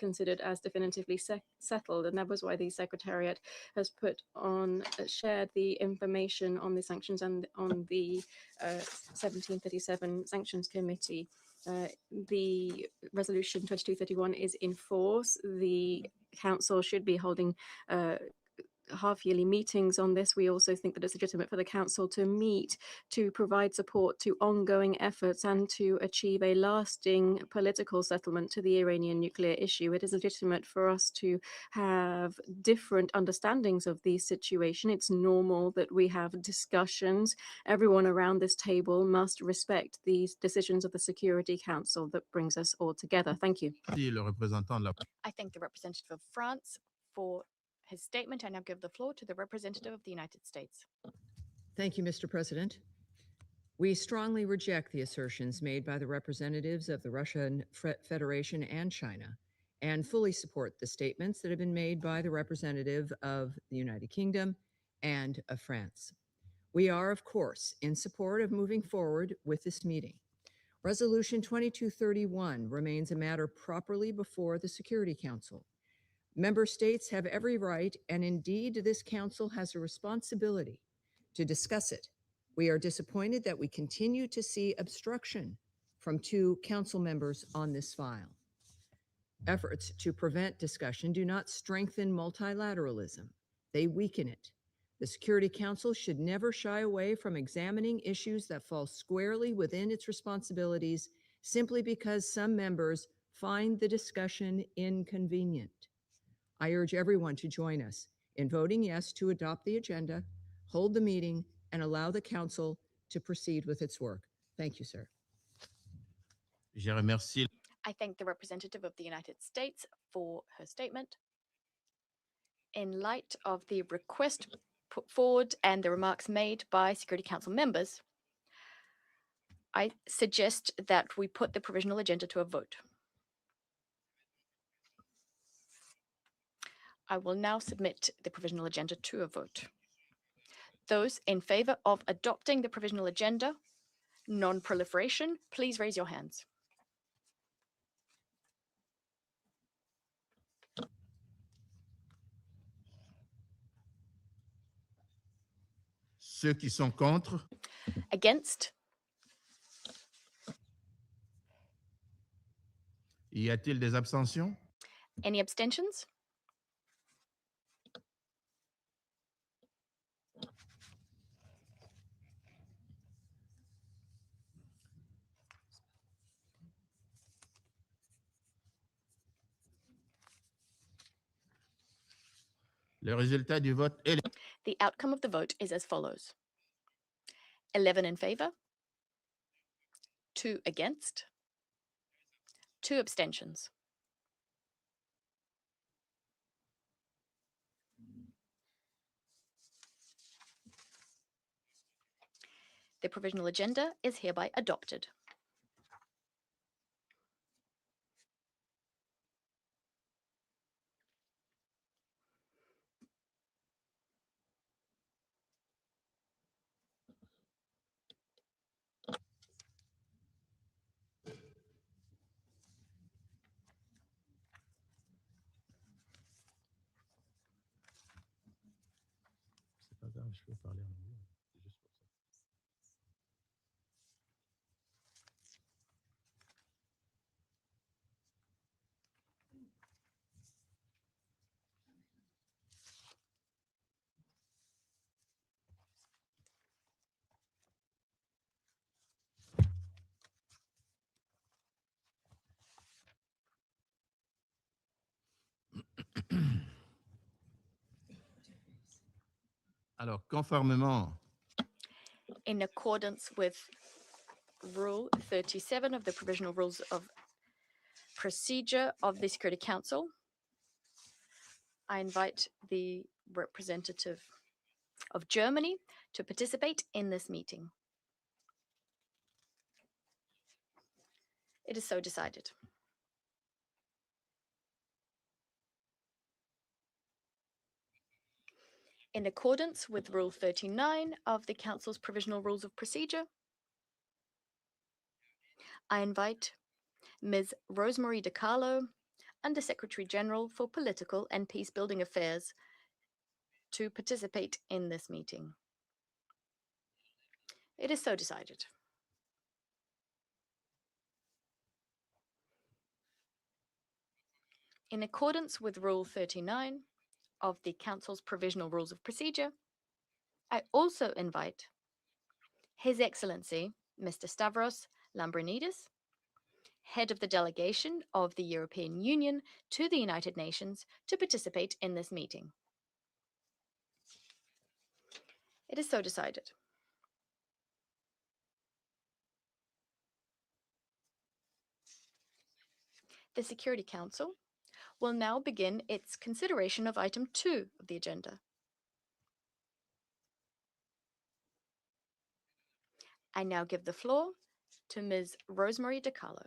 considered as definitively settled, and that was why the Secretariat has shared the information on the sanctions and on the 1737 Sanctions Committee. The resolution 2231 is in force. The Council should be holding half-yearly meetings on this. We also think that it's legitimate for the Council to meet to provide support to ongoing efforts and to achieve a lasting political settlement to the Iranian nuclear issue. It is legitimate for us to have different understandings of the situation. It's normal that we have discussions. Everyone around this table must respect these decisions of the Security Council that brings us all together. Thank you. I thank the representative of France for his statement. I now give the floor to the representative of the United States. Thank you, Mr. President. We strongly reject the assertions made by the representatives of the Russian Federation and China, and fully support the statements that have been made by the representative of the United Kingdom and of France. We are, of course, in support of moving forward with this meeting. Resolution 2231 remains a matter properly before the Security Council. Member states have every right, and indeed this Council has a responsibility to discuss it. We are disappointed that we continue to see obstruction from 2 Council members on this file. Efforts to prevent discussion do not strengthen multilateralism. They weaken it. The Security Council should never shy away from examining issues that fall squarely within its responsibilities simply because some members find the discussion inconvenient. I urge everyone to join us in voting yes to adopt the agenda, hold the meeting, and allow the Council to proceed with its work. Thank you, sir. I thank the representative of the United States for her statement. In light of the request put forward and the remarks made by Security Council members, I suggest that we put the provisional agenda to a vote. I will now submit the provisional agenda to a vote. Those in favor of adopting the provisional agenda, non-proliferation, please raise your hands. Ceux qui sont contre. Against? Y a-t-il des abstentions? Any abstentions? Le résultat du vote est... The outcome of the vote is as follows. 11 in favor, 2 against, 2 abstentions. The provisional agenda is hereby adopted. C'est pas grave, je peux parler en anglais. C'est juste pour ça. Alors, conformément In accordance with Rule 37 of the Provisional Rules of Procedure of the Security Council, I invite the representative of Germany to participate in this meeting. It is so decided. In accordance with Rule 39 of the Council's Provisional Rules of Procedure, I invite Ms. Rosemarie DiCarlo, Under Secretary General for Political and Peace-Building Affairs to participate in this meeting. It is so decided. In accordance with Rule 39 of the Council's Provisional Rules of Procedure, I also invite His Excellency, Mr. Stavros Lambrinidis, head of the delegation of the European Union to the United Nations, to participate in this meeting. It is so decided. The Security Council will now begin its consideration of item 2 of the agenda. I now give the floor to Ms. Rosemary DiCarlo.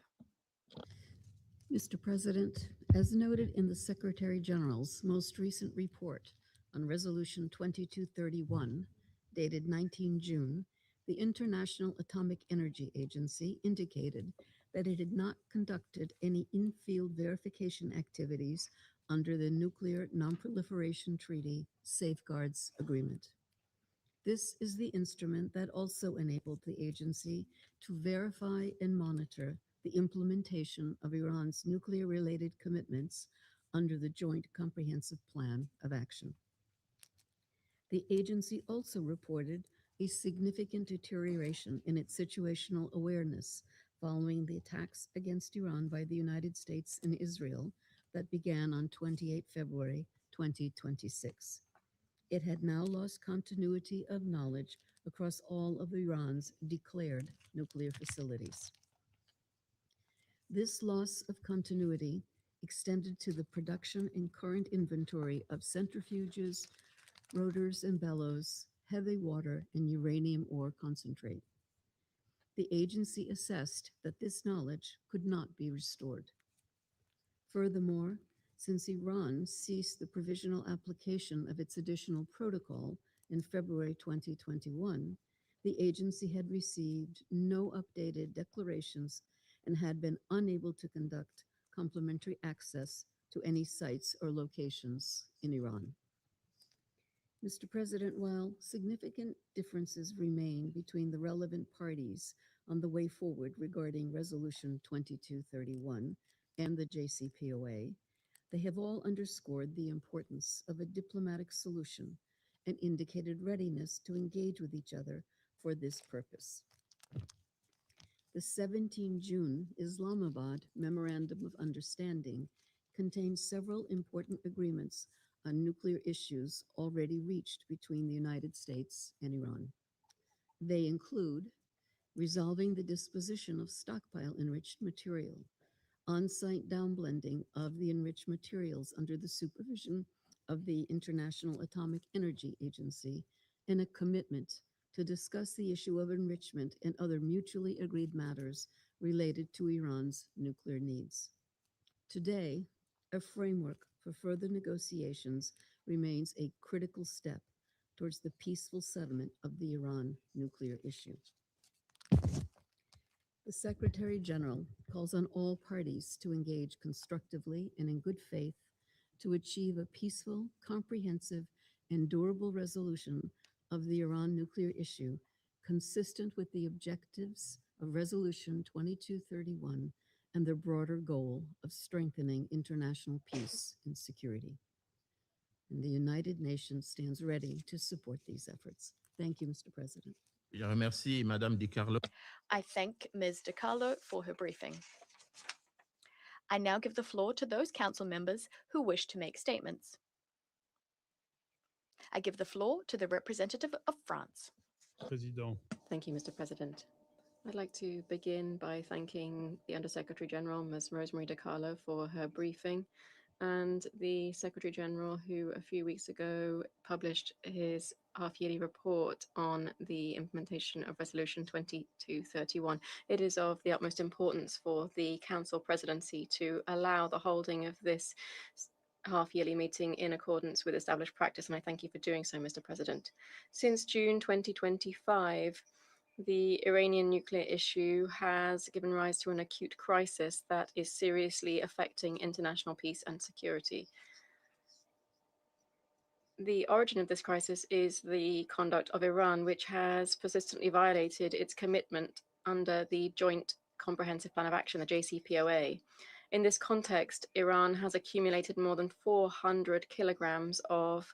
Mr. President, as noted in the Secretary General's most recent report on Resolution 2231, dated 19 June, the International Atomic Energy Agency indicated that it had not conducted any in-field verification activities under the Nuclear Non-Proliferation Treaty Safeguards Agreement. This is the instrument that also enabled the agency to verify and monitor the implementation of Iran's nuclear-related commitments under the Joint Comprehensive Plan of Action. The agency also reported a significant deterioration in its situational awareness following the attacks against Iran by the United States and Israel that began on 28 February 2026. It had now lost continuity of knowledge across all of Iran's declared nuclear facilities. This loss of continuity extended to the production and current inventory of centrifuges, rotors and bellows, heavy water, and uranium ore concentrate. The agency assessed that this knowledge could not be restored. Furthermore, since Iran ceased the provisional application of its additional protocol in February 2021, the agency had received no updated declarations and had been unable to conduct complementary access to any sites or locations in Iran. Mr. President, while significant differences remain between the relevant parties on the way forward regarding Resolution 2231 and the JCPOA, they have all underscored the importance of a diplomatic solution and indicated readiness to engage with each other for this purpose. The 17 June Islamabad Memorandum of Understanding contains several important agreements on nuclear issues already reached between the United States and Iran. They include resolving the disposition of stockpile enriched material, on-site downblending of the enriched materials under the supervision of the International Atomic Energy Agency, and a commitment to discuss the issue of enrichment and other mutually agreed matters related to Iran's nuclear needs. Today, a framework for further negotiations remains a critical step towards the peaceful settlement of the Iran nuclear issue. The Secretary General calls on all parties to engage constructively and in good faith to achieve a peaceful, comprehensive, and durable resolution of the Iran nuclear issue consistent with the objectives of Resolution 2231 and the broader goal of strengthening international peace and security. And the United Nations stands ready to support these efforts. Thank you, Mr. President. Je remercie Madame DiCarlo. I thank Ms. DiCarlo for her briefing. I now give the floor to those council members who wish to make statements. I give the floor to the representative of France. Président. Thank you, Mr. President. I'd like to begin by thanking the Undersecretary General, Ms. Rosemary DiCarlo, for her briefing, and the Secretary General, who a few weeks ago published his half-yearly report on the implementation of Resolution 2231. It is of the utmost importance for the Council Presidency to allow the holding of this half-yearly meeting in accordance with established practice, and I thank you for doing so, Mr. President. Since June 2025, The Iranian nuclear issue has given rise to an acute crisis that is seriously affecting international peace and security. The origin of this crisis is the conduct of Iran, which has persistently violated its commitment under the Joint Comprehensive Plan of Action, the JCPOA. In this context, Iran has accumulated more than 400 kilograms of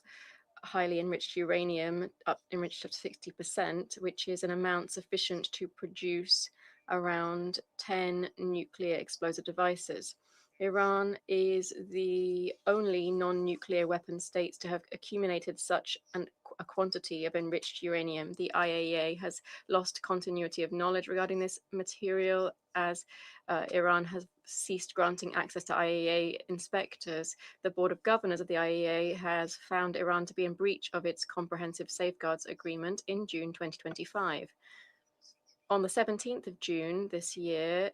highly enriched uranium, enriched up to 60%, which is an amount sufficient to produce around 10 nuclear explosive devices. Iran is the only non-nuclear weapon state to have accumulated such a quantity of enriched uranium. The IAEA has lost continuity of knowledge regarding this material as Iran has ceased granting access to IAEA inspectors. The Board of Governors of the IAEA has found Iran to be in breach of its Comprehensive Safeguards Agreement in June 2025. On the 17th of June this year,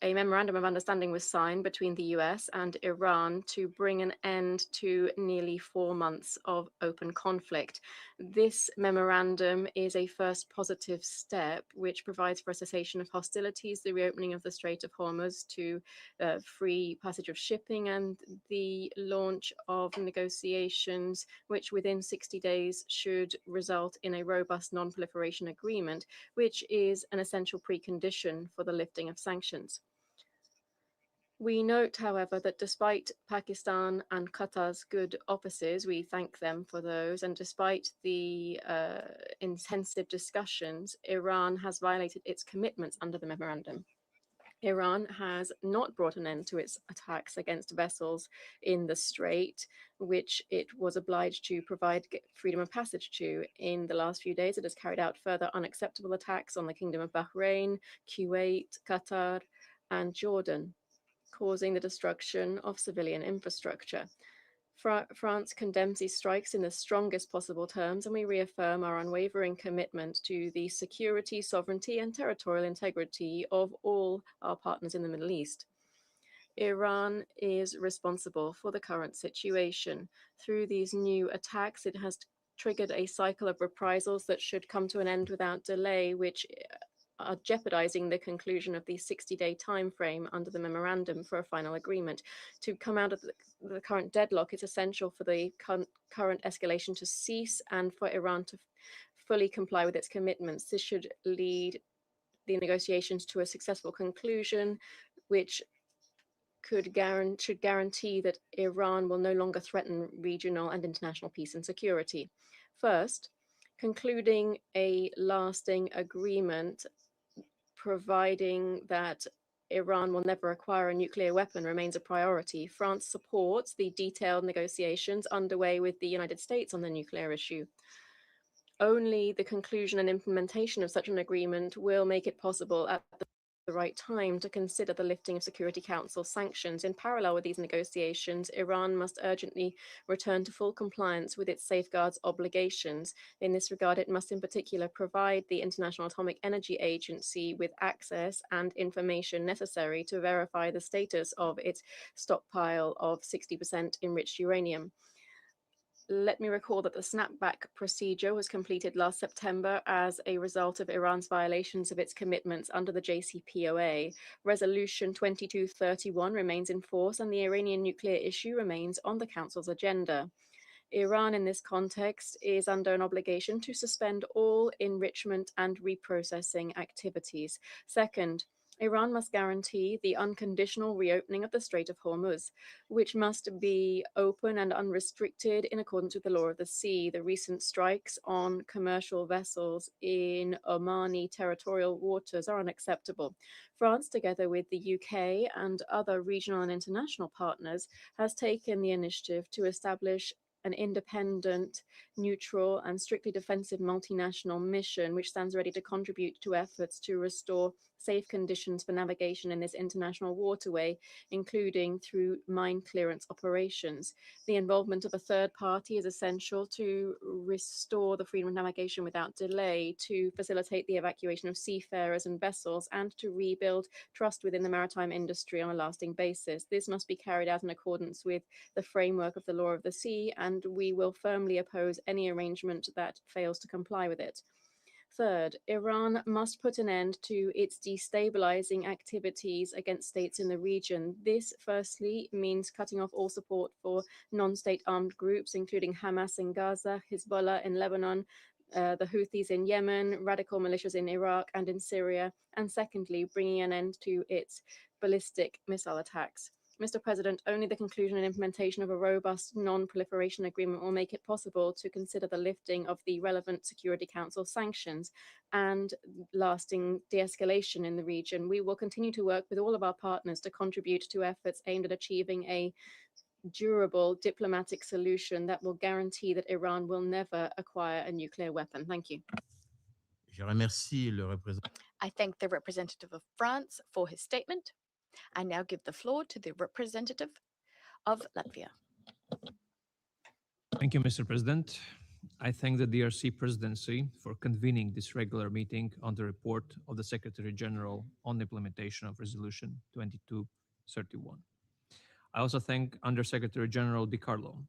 a memorandum of understanding was signed between the US and Iran to bring an end to nearly 4 months of open conflict. This memorandum is a first positive step which provides for a cessation of hostilities, the reopening of the Strait of Hormuz to free passage of shipping, and the launch of negotiations which within 60 days should result in a robust non-proliferation agreement, which is an essential precondition for the lifting of sanctions. We note, however, that despite Pakistan and Qatar's good offices, we thank them for those, and despite the intensive discussions, Iran has violated its commitments under the memorandum. Iran has not brought an end to its attacks against vessels in the Strait, which it was obliged to provide freedom of passage to. In the last few days, it has carried out further unacceptable attacks on the Kingdom of Bahrain, Kuwait, Qatar, and Jordan, causing the destruction of civilian infrastructure. France condemns these strikes in the strongest possible terms, and we reaffirm our unwavering commitment to the security, sovereignty, and territorial integrity of all our partners in the Middle East. Iran is responsible for the current situation. Through these new attacks, it has triggered a cycle of reprisals that should come to an end without delay, which are jeopardizing the conclusion of the 60-day time frame under the memorandum for a final agreement. To come out of the current deadlock, it's essential for the current escalation to cease and for Iran to fully comply with its commitments. This should lead the negotiations to a successful conclusion, which should guarantee that Iran will no longer threaten regional and international peace and security. First, concluding a lasting agreement providing that Iran will never acquire a nuclear weapon remains a priority. France supports the detailed negotiations underway with the United States on the nuclear issue. Only the conclusion and implementation of such an agreement will make it possible at the right time to consider the lifting of Security Council sanctions. In parallel with these negotiations, Iran must urgently return to full compliance with its safeguards obligations. In this regard, it must in particular provide the International Atomic Energy Agency with access and information necessary to verify the status of its stockpile of 60% enriched uranium. Let me recall that the snapback procedure was completed last September as a result of Iran's violations of its commitments under the JCPOA. Resolution 2231 remains in force, and the Iranian nuclear issue remains on the Council's agenda. Iran, in this context, is under an obligation to suspend all enrichment and reprocessing activities. Second, Iran must guarantee the unconditional reopening of the Strait of Hormuz, which must be open and unrestricted in accordance with the law of the sea. The recent strikes on commercial vessels in Omani territorial waters are unacceptable. France, together with the UK and other regional and international partners, has taken the initiative to establish an independent, neutral, and strictly defensive multinational mission which stands ready to contribute to efforts to restore safe conditions for navigation in this international waterway, including through mine clearance operations. The involvement of a third party is essential to restore the freedom of navigation without delay, to facilitate the evacuation of seafarers and vessels, and to rebuild trust within the maritime industry on a lasting basis. This must be carried out in accordance with the framework of the law of the sea, and we will firmly oppose any arrangement that fails to comply with it. Third, Iran must put an end to its destabilizing activities against states in the region. This, firstly, means cutting off all support for non state armed groups, including Hamas in Gaza, Hezbollah in Lebanon, the Houthis in Yemen, radical militias in Iraq and in Syria, and secondly, bringing an end to its ballistic missile attacks. Mr. President, only the conclusion and implementation of a robust non-proliferation agreement will make it possible to consider the lifting of the relevant Security Council sanctions and lasting de-escalation in the region. We will continue to work with all of our partners to contribute to efforts aimed at achieving a durable diplomatic solution that will guarantee that Iran will never acquire a nuclear weapon. Thank you. Je remercie le représentant. I thank the representative of France for his statement. I now give the floor to the representative of Latvia. Thank you, Mr. President. I thank the DRC presidency for convening this regular meeting on the report of the Secretary General on the implementation of Resolution 2231. I also thank Undersecretary General Di Carlo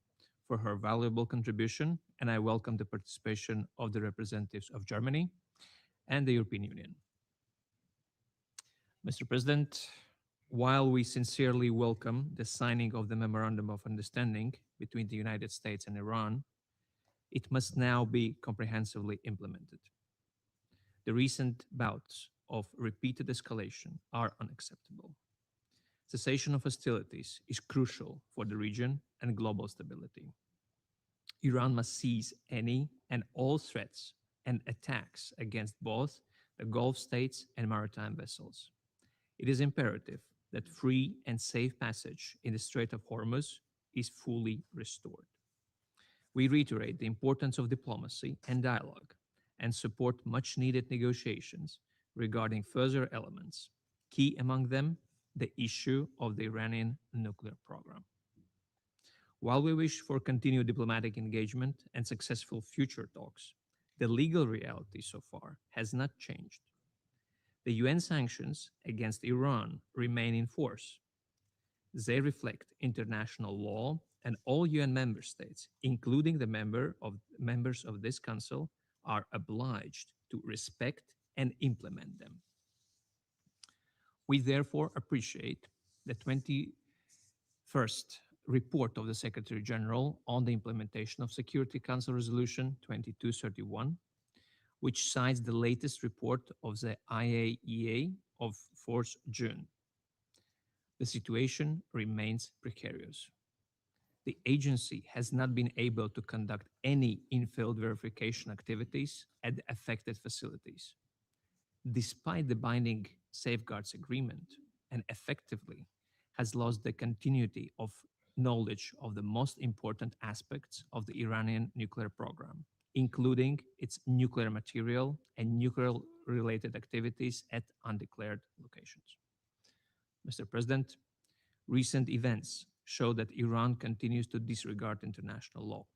for her valuable contribution, and I welcome the participation of the representatives of Germany and the European Union. Mr. President, while we sincerely welcome the signing of the Memorandum of Understanding between the United States and Iran, it must now be comprehensively implemented. The recent bouts of repeated escalation are unacceptable. Cessation of hostilities is crucial for the region and global stability. Iran must cease any and all threats and attacks against both the Gulf states and maritime vessels. It is imperative that free and safe passage in the Strait of Hormuz is fully restored. We reiterate the importance of diplomacy and dialogue and support much-needed negotiations regarding further elements, key among them the issue of the Iranian nuclear program. While we wish for continued diplomatic engagement and successful future talks, the legal reality so far has not changed. The UN sanctions against Iran remain in force. They reflect international law, and all UN member states, including the members of this council, are obliged to respect and implement them. We therefore appreciate the 21st report of the Secretary General on the implementation of Security Council Resolution 2231, which cites the latest report of the IAEA of 4th June. The situation remains precarious. The agency has not been able to conduct any in-field verification activities at the affected facilities, despite the binding safeguards agreement, and effectively has lost the continuity of knowledge of the most important aspects of the Iranian nuclear program, including its nuclear material and nuclear-related activities at undeclared locations. Mr. President, recent events show that Iran continues to disregard international law.